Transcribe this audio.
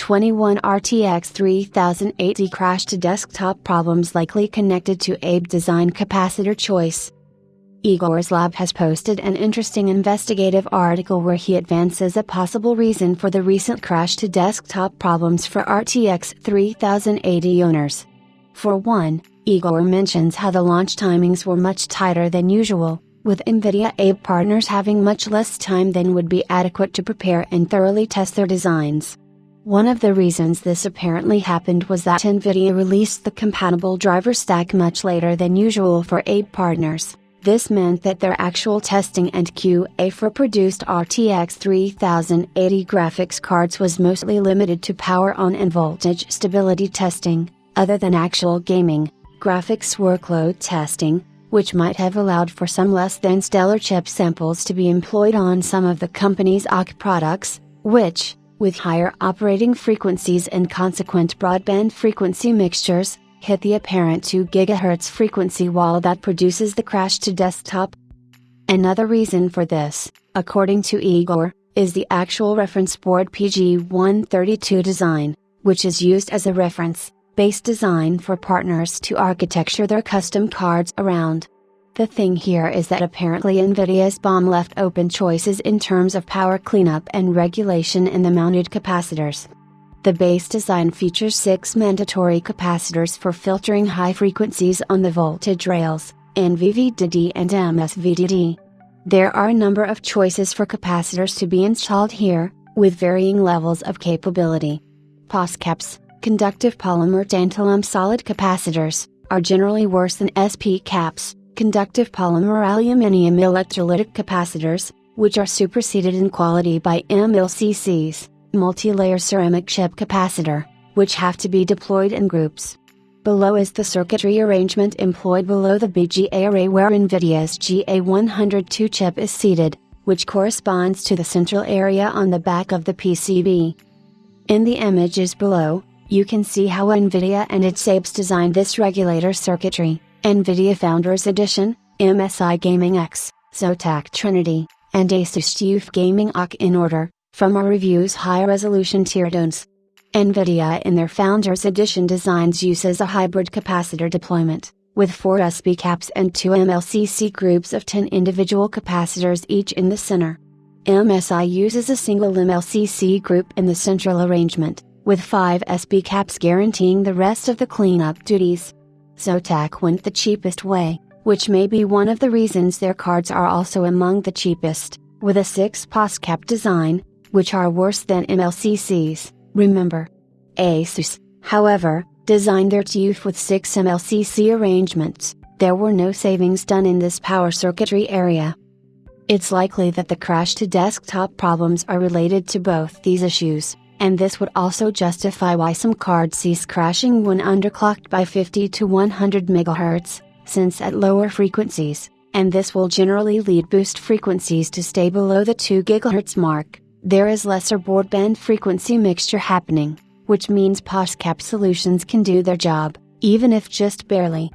2021 RTX 3080 crash to desktop problems likely connected to AIB design capacitor choice. Igor's lab has posted an interesting investigative article where he advances a possible reason for the recent crash to desktop problems for RTX 3080 owners. For one, Igor mentions how the launch timings were much tighter than usual, with NVIDIA AIB partners having much less time than would be adequate to prepare and thoroughly test their designs. One of the reasons this apparently happened was that NVIDIA released the compatible driver stack much later than usual for AIB partners. This meant that their actual testing and QA for produced RTX 3080 graphics cards was mostly limited to power on and voltage stability testing, other than actual gaming, graphics workload testing, which might have allowed for some less than stellar chip samples to be employed on some of the company's AIB products, which, with higher operating frequencies and consequent broadband frequency mixtures, hit the apparent 2 GHz frequency wall that produces the crash to desktop. Another reason for this, according to Igor, is the actual reference board PG132 design, which is used as a reference-based design for partners to architecture their custom cards around. The thing here is that apparently NVIDIA's BOM left open choices in terms of power cleanup and regulation in the mounted capacitors. The base design features 6 mandatory capacitors for filtering high frequencies on the voltage rails, NVDD and MSVDD. There are a number of choices for capacitors to be installed here, with varying levels of capability. POSCAPs, conductive polymer tantalum solid capacitors, are generally worse than SP caps, conductive polymer aluminium electrolytic capacitors, which are superseded in quality by MLCCs. Multi-layer ceramic chip capacitor, which have to be deployed in groups. Below is the circuitry arrangement employed below the BGA array where NVIDIA's GA102 chip is seated, which corresponds to the central area on the back of the PCB. In the images below, you can see how NVIDIA and its AIBs designed this regulator circuitry. NVIDIA Founders Edition, MSI Gaming X, Zotac Trinity, and Asus TUF Gaming AK in order, from our review's high-resolution teardowns. NVIDIA in their Founders Edition designs uses a hybrid capacitor deployment, with 4 SP caps and 2 MLCC groups of 10 individual capacitors each in the center. MSI uses a single MLCC group in the central arrangement, with 5 SP caps guaranteeing the rest of the cleanup duties. Zotac went the cheapest way, which may be one of the reasons their cards are also among the cheapest, with a 6 POSCAP design, which are worse than MLCCs, remember. Asus, however, designed their TUF with 6 MLCC arrangements. There were no savings done in this power circuitry area. It's likely that the crash to desktop problems are related to both these issues, and this would also justify why some cards cease crashing when underclocked by 50 to 100 MHz, since at lower frequencies, and this will generally lead boost frequencies to stay below the 2 GHz mark. There is lesser broadband frequency mixture happening, which means POSCAP solutions can do their job, even if just barely.